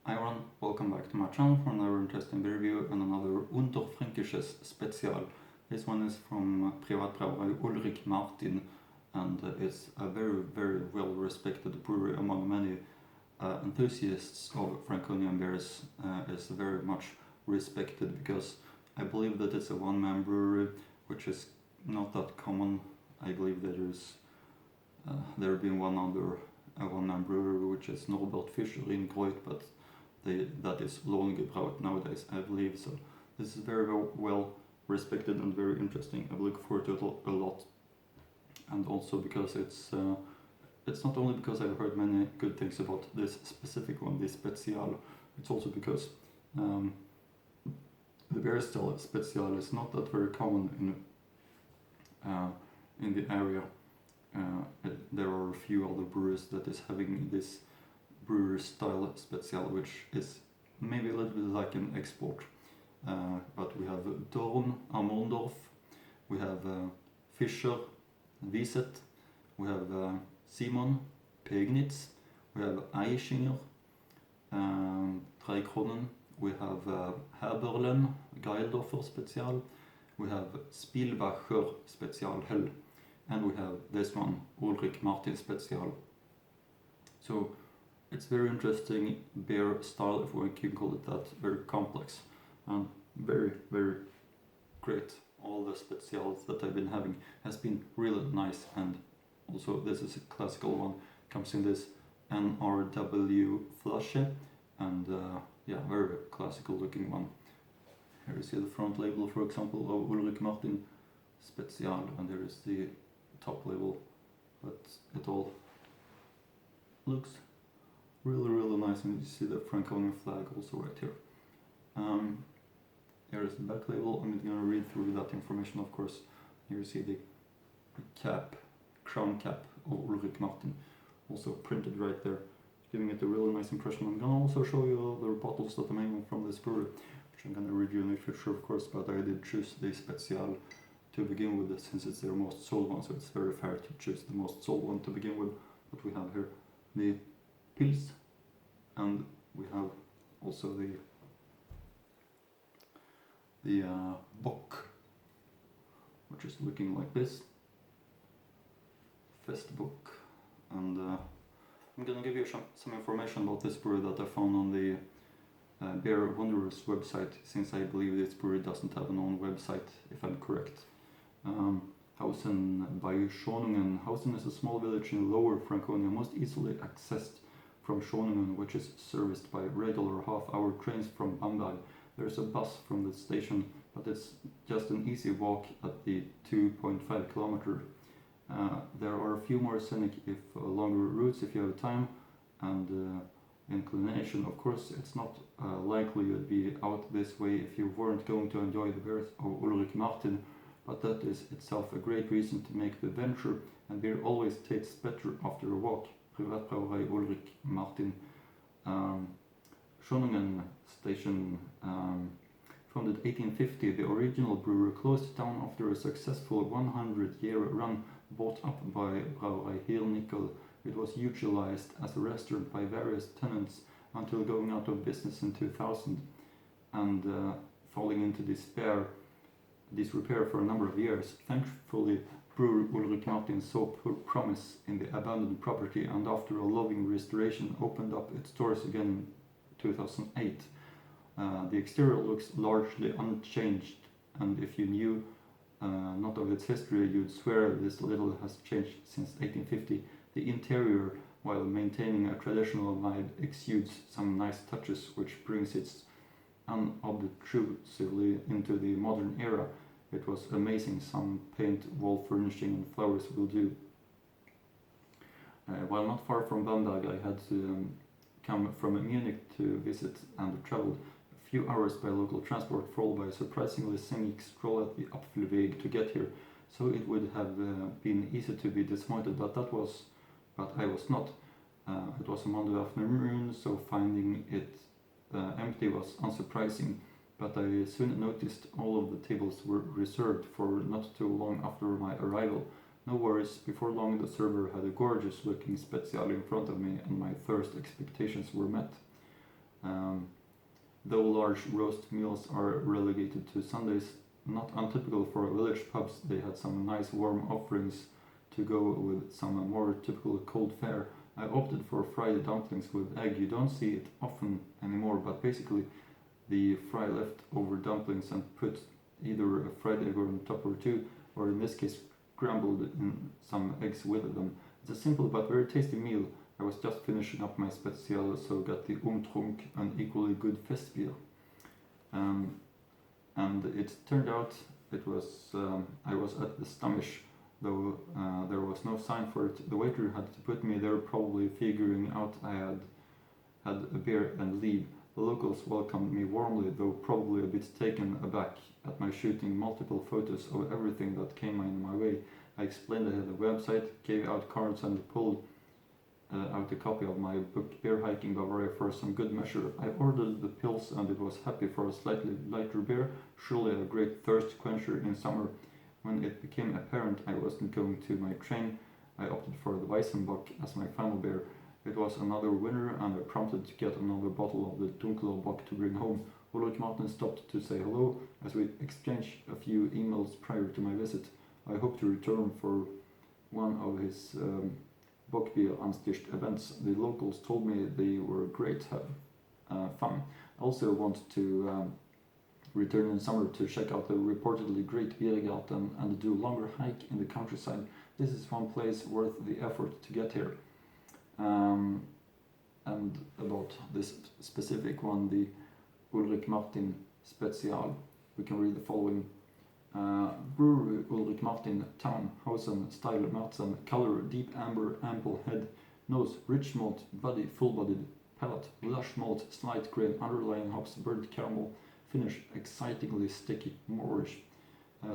Hi everyone, welcome back to my channel for another interesting review and another Unterfränkisches Spezial. This one is from Privatbrauerei Ulrich Martin, and it's a very well respected brewery among many enthusiasts of Franconian beers. It's very much respected because I believe that it's a one-man brewery, which is not that common. I believe that there have been one other one-man brewery, which is Norbert Fischer in Groit, but that is Lohnggebraut nowadays, I believe. So this is very well respected and very interesting. I look forward to it a lot, and also because it's not only because I've heard many good things about this specific one, this Spezial. It's also because the beer style Spezial is not that very common in the area. There are a few other breweries that is having this brewery style Spezial, which is maybe a little bit like an export. But we have Dorn, Amondorf, we have Fischer, Wieset, we have Simon, Pegnitz, we have Aischinger, Drei Kronen, we have Herberlen, Geildorfer Spezial, we have Spielbacher Spezial Hell, and we have this one, Ulrich Martin Spezial. So it's very interesting beer style, if we can call it that, very complex and very great. All the Spezials that I've been having has been really nice, and also this is a classical one, comes in this NRW Flasche, and yeah, very classical looking one. Here you see the front label, for example, of Ulrich Martin Spezial, and there is the top label, but it all looks really nice, and you see the Franconian flag also right here. Here is the back label. I'm going to read through that information, of course. Here you see the crown cap of Ulrich Martin, also printed right there, giving it a really nice impression. I'm going to also show you the bottles that I'm aiming from this brewery, which I'm going to review in the future, of course, but I did choose the Spezial to begin with, since it's their most sold one, so it's very fair to choose the most sold one to begin with. But we have here the Pils, and we have also the Bock, which is looking like this, Festbock. And I'm gonna give you some information about this brewery that I found on the Beer Wanderers website, since I believe this brewery doesn't have an own website, if I'm correct. Hausen by Schonungen. Hausen is a small village in Lower Franconia, most easily accessed from Schonungen, which is serviced by regular half-hour trains from Bamberg. There's a bus from the station, but it's just an easy walk at the 2.5 kilometer. There are a few more scenic, if longer routes, if you have time and inclination. Of course, it's not likely you'd be out this way if you weren't going to enjoy the beers of Ulrich Martin, but that is itself a great reason to make the venture, and beer always tastes better after a walk. Privatbrauerei Ulrich Martin. Schonungen station, founded 1850, the original brewery closed down after a successful 100-year run bought up by Brauerei Hirnickel. It was utilized as a restaurant by various tenants until going out of business in 2000 and falling into disrepair for a number of years. Thankfully, brewer Ulrich Martin saw promise in the abandoned property, and after a loving restoration opened up its doors again in 2008. The exterior looks largely unchanged, and if you knew not of its history, you'd swear this little has changed since 1850. The interior, while maintaining a traditional vibe, exudes some nice touches, which brings it unobtrusively into the modern era. It was amazing. Some paint, wall furnishing and flowers will do. While not far from Bamberg, I had to come from Munich to visit and traveled a few hours by local transport, followed by a surprisingly scenic stroll at the Apfelweg to get here. So it would have been easy to be disappointed, but I was not. It was a Monday afternoon, so finding it empty was unsurprising, but I soon noticed all of the tables were reserved for not too long after my arrival. No worries, before long the server had a gorgeous looking Spezial in front of me, and my first expectations were met. Though large roast meals are relegated to Sundays, not untypical for village pubs, they had some nice warm offerings to go with some more typical cold fare. I opted for fried dumplings with egg. You don't see it often anymore, but basically the fry leftover dumplings and put either a fried egg on top or two, or in this case scrambled in some eggs with them. It's a simple but very tasty meal. I was just finishing up my Spezial, so got the Umtrunk, an equally good fest beer. And it turned out it was I was at the Stammisch, though there was no sign for it. The waiter had to put me there, probably figuring out I had a beer and leave. The locals welcomed me warmly, though probably a bit taken aback at my shooting multiple photos of everything that came in my way. I explained I had a website, gave out cards, and pulled out a copy of my book Beer Hiking Bavaria for some good measure. I ordered the pills and it was happy for a slightly lighter beer, surely a great thirst quencher in summer. When it became apparent I wasn't going to my train, I opted for the Weissenbock as my final beer. It was another winner and I prompted to get another bottle of the Dunkler Bock to bring home. Ulrich Martin stopped to say hello as we exchanged a few emails prior to my visit. I hope to return for one of his Bockbier Ansticht events. The locals told me they were great, have fun. I also want to return in summer to check out the reportedly great Biergarten and do a longer hike in the countryside. This is one place worth the effort to get here. And about this specific one, the Ulrich Martin Spezial, we can read the following. Brewery Ulrich Martin, town, Hausen, style, Märzen, color, deep amber, ample head, nose, rich malt, body, full-bodied, palate, lush malt, slight grain, underlying hops, burnt caramel, finish, excitingly sticky, moorish,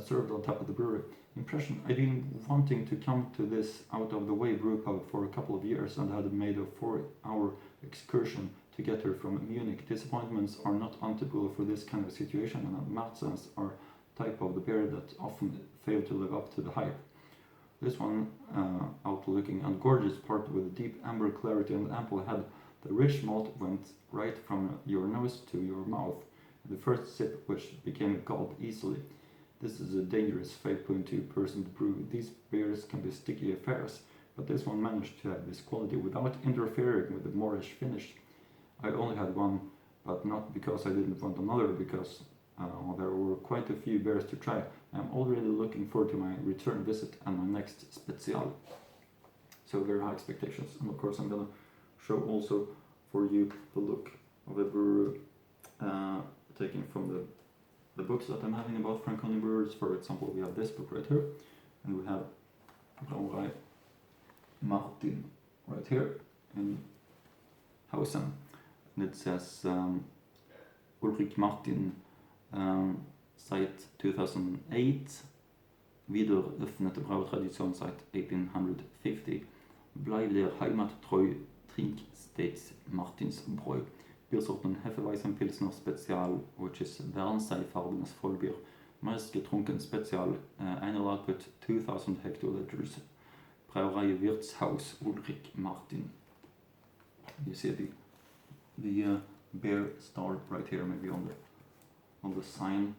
served on top of the brewery. Impression, I've been wanting to come to this out-of-the-way brewpub for a couple of years and had made a 4-hour excursion to get here from Munich. Disappointments are not untypical for this kind of situation, and Märzens are type of the beer that often fail to live up to the hype. This one, out-looking and gorgeous, part with deep amber clarity and ample head. The rich malt went right from your nose to your mouth. The first sip, which became a gulp easily. This is a dangerous 5.2% brew. These beers can be sticky affairs, but this one managed to have this quality without interfering with the Moorish finish. I only had one, but not because I didn't want another, because there were quite a few beers to try. I'm already looking forward to my return visit and my next Spezial. So very high expectations, and of course I'm gonna show also for you the look of a brewer taken from the books that I'm having about Franconian brewers. For example, we have this book right here, and we have Privatbrauerei Martin right here in Hausen, and it says Ulrich Martin seit 2008, wieder öffnete Brautradition seit 1850, bleibt der heimattreu Trinkstates Martinsbräu. Biersorten Hefeweizen Pilsner Spezial, which is Wernseifarbenes Vollbier, meist getrunken Spezial, eingelagert with 2000 hectoliters. Brauerei Wirtshaus Ulrich Martin. You see the beer star right here, maybe on the sign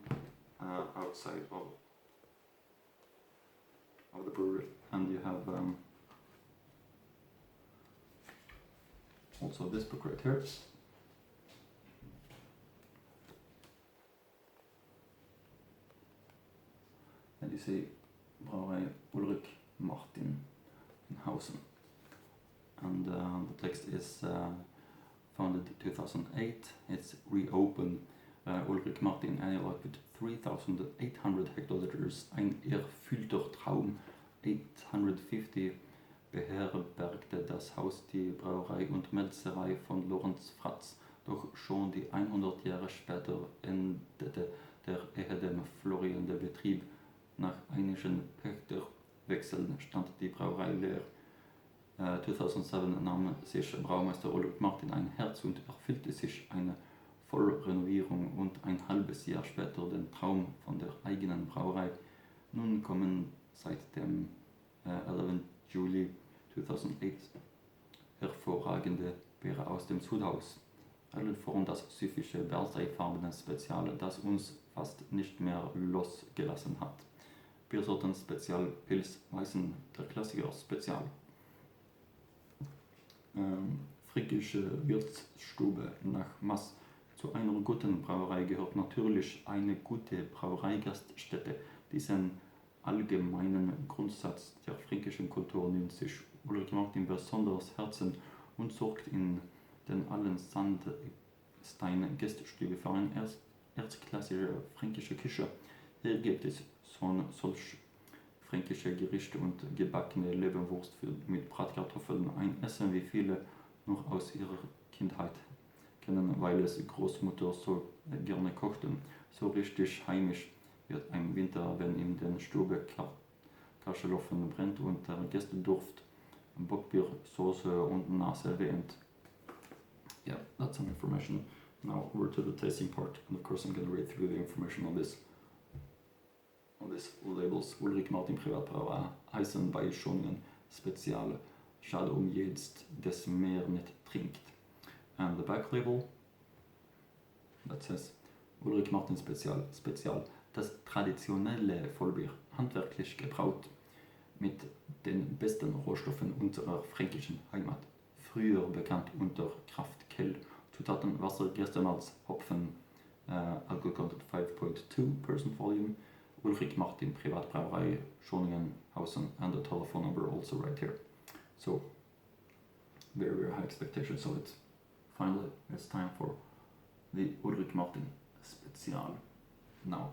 outside of the brewery, and you have also this book right here. And you see Brauerei Ulrich Martin in Hausen, and the text is founded in 2008. It's reopened. Ulrich Martin eingelagert with 3,800 hectoliters, ein erfüllter Traum. 850 beherbergte das Haus die Brauerei und Melzerei von Lorenz Fratz, doch schon die 100 Jahre später endete der ehedem florierende Betrieb. Nach einigen Pächterwechseln stand die Brauerei leer. 2007 nahm sich Braumeister Ulrich Martin ein Herz und erfüllte sich eine Vollrenovierung und ein halbes Jahr später den Traum von der eigenen Brauerei. Nun kommen seit dem 11. Juli 2008 hervorragende Biere aus dem Sudhaus. Allen voran das süffische bernsteinfarbene Spezial, das uns fast nicht mehr losgelassen hat. Biersorten Spezial, Pils, Weißen, der Klassiker Spezial. Fränkische Wirtsstube nach Maß. Zu einer guten Brauerei gehört natürlich eine gute Brauereigaststätte. Diesen allgemeinen Grundsatz der fränkischen Kultur nimmt sich Ulrich Martin besonders Herzen und sorgt in den allen Sandstein-Gästestube für eine erstklassige fränkische Küche. Hier gibt es solch fränkische Gerichte und gebackene Leberwurst mit Bratkartoffeln, ein Essen, wie viele noch aus ihrer Kindheit kennen, weil es Großmutter so gerne kochten. So richtig heimisch wird ein Winter, wenn in den Stube Kaschelofen brennt und der Gästeduft Bockbier, Soße und Nase wehnt. Yeah, that's some information. Now we're to the tasting part, and of course I'm going to read through the information on these labels. Ulrich Martin Privatbrauerei, Hausen bei Schoningen, Spezial. Schade jetzt, des mehr nicht trinkt. And the back label that says Ulrich Martin Spezial. Das traditionelle Vollbier, handwerklich gebraut, mit den besten Rohstoffen unserer fränkischen Heimat. Früher bekannt unter Kraft Kell. Zutaten Wasser, Gerstenmalz, Hopfen, Alcohol content 5.2% volume. Ulrich Martin Privatbrauerei, Schoningen, Hausen, and the telephone number also right here. So, very, very high expectations. So it's time for the Ulrich Martin Spezial. Now,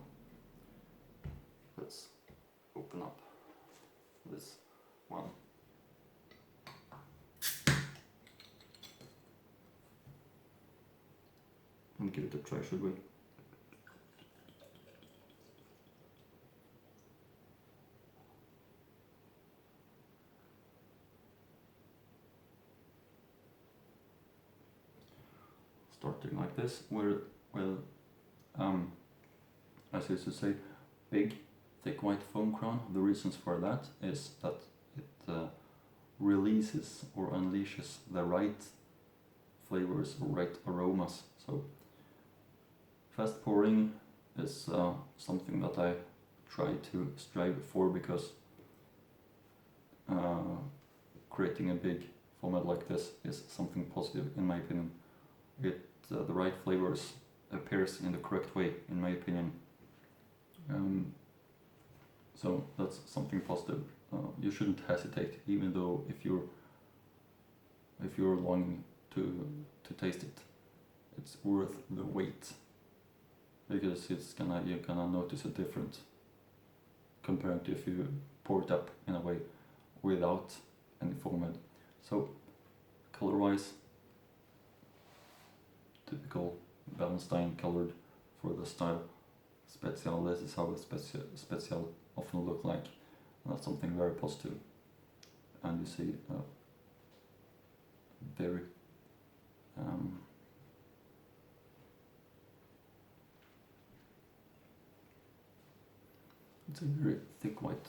let's open up this one. And give it a try, should we? Starting like this, as I used to say, big, thick white foam crown. The reasons for that is that it releases or unleashes the right flavors or right aromas. So fast pouring is something that I try to strive for, because creating a big format like this is something positive in my opinion. The right flavors appears in the correct way, in my opinion. So that's something positive. You shouldn't hesitate, even though if you're longing to taste it, it's worth the wait, because you're gonna notice a difference compared to if you pour it up in a way without any format. So color wise, typical Bernstein colored for the style. Spezial, this is how a Spezial often look like, and that's something very positive. And you see very it's a very thick white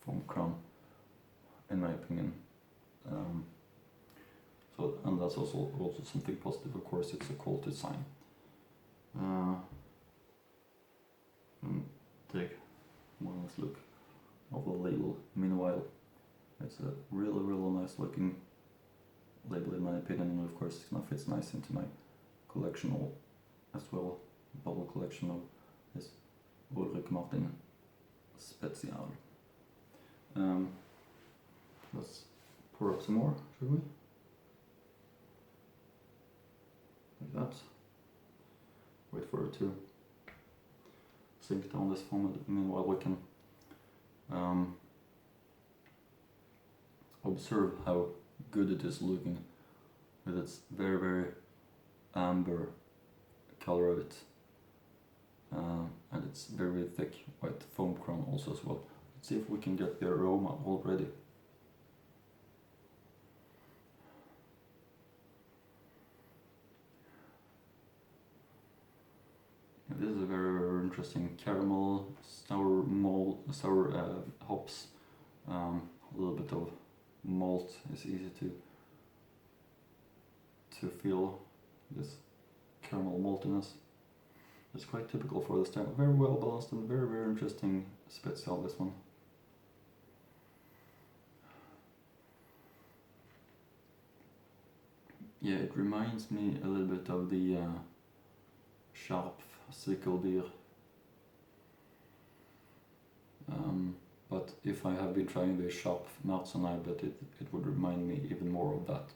foam crown, in my opinion. So, and that's also something positive. Of course, it's a quality sign. Take one last look of the label. Meanwhile, it's a really nice looking label in my opinion, and of course, it fits nice into my collection as well. Bottle collection of this Ulrich Martin Spezial. Let's pour up some more, should we? Like that. Wait for it to sink down this foam. Meanwhile, we can observe how good it is looking with its very amber color of it, and it's very thick white foam crown also as well. Let's see if we can get the aroma already. This is a very interesting caramel, sour hops, a little bit of malt is easy to to feel this caramel maltiness. It's quite typical for the style. Very well balanced and very, very interesting Spezial, this one. Yeah, it reminds me a little bit of the sharp Spezial. But if I have been trying the sharp Märzen, I bet it would remind me even more of that.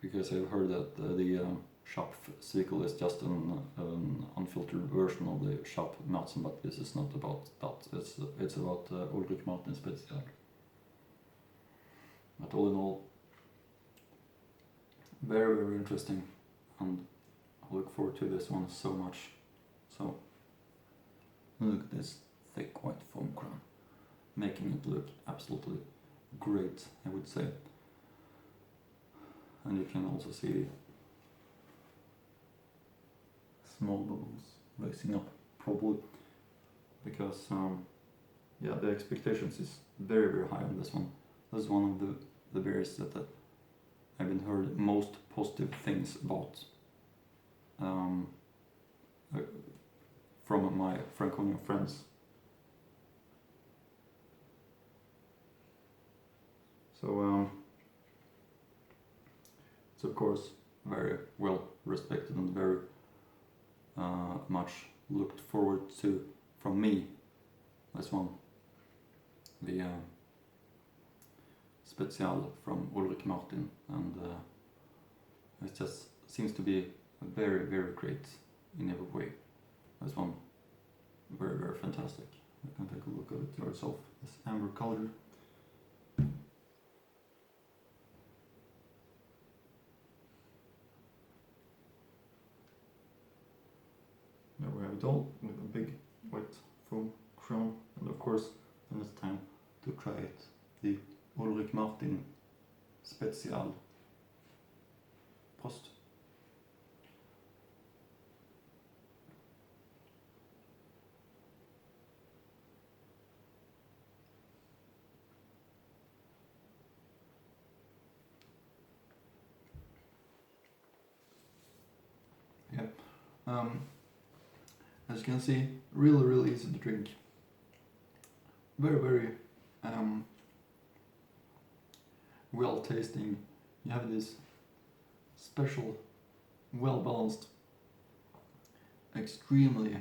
Because I've heard that the sharp Spezial is just an unfiltered version of the sharp Märzen, but this is not about that. It's about Ulrich Martin Spezial. But all in all, very, very interesting, and I look forward to this one so much. So, look at this thick white foam crown, making it look absolutely great, I would say. And you can also see small bubbles rising up, probably because yeah, the expectations is very, very high on this one. This is one of the beers that I've been heard most positive things about from my Franconian friends. So it's of course very well respected and very much looked forward to from me. This one, the Spezial from Ulrich Martin, and it just seems to be very, very great in every way. This one, very, very fantastic. You can take a look at it yourself. This amber color. There we have it all with a big white foam crown, and of course, then it's time to try it. The Ulrich Martin Spezial. Prost. Yeah. As you can see, really, really easy to drink. Very, very well tasting. You have this special, well balanced, extremely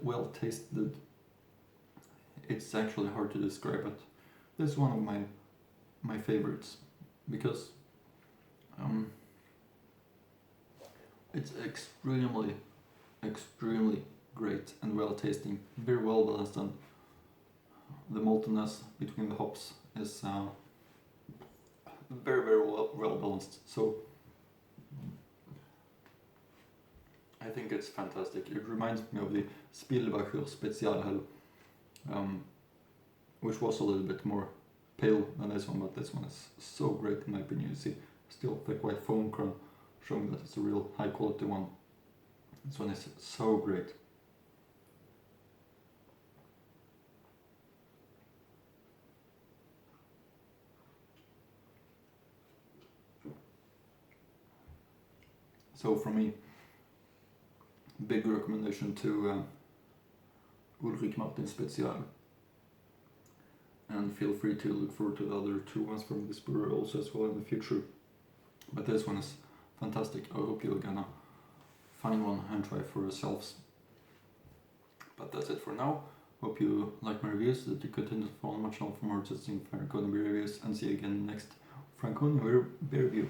well tasted. It's actually hard to describe, but this is one of my favorites because it's extremely great and well tasting, very well balanced, and the maltiness between the hops is very, very well balanced. So I think it's fantastic. It reminds me of the Spielbacher Spezial, which was a little bit more pale than this one, but this one is so great in my opinion. You see still thick white foam crown, showing that it's a real high quality one. This one is so great. So from me, big recommendation to Ulrich Martin Spezial. And feel free to look forward to the other two ones from this brewery also as well in the future. But this one is fantastic. I hope you're gonna find one and try for yourselves. But that's it for now. Hope you like my reviews, that you continue to follow my channel for more interesting Franconian beer reviews, and see you again next Franconian beer review.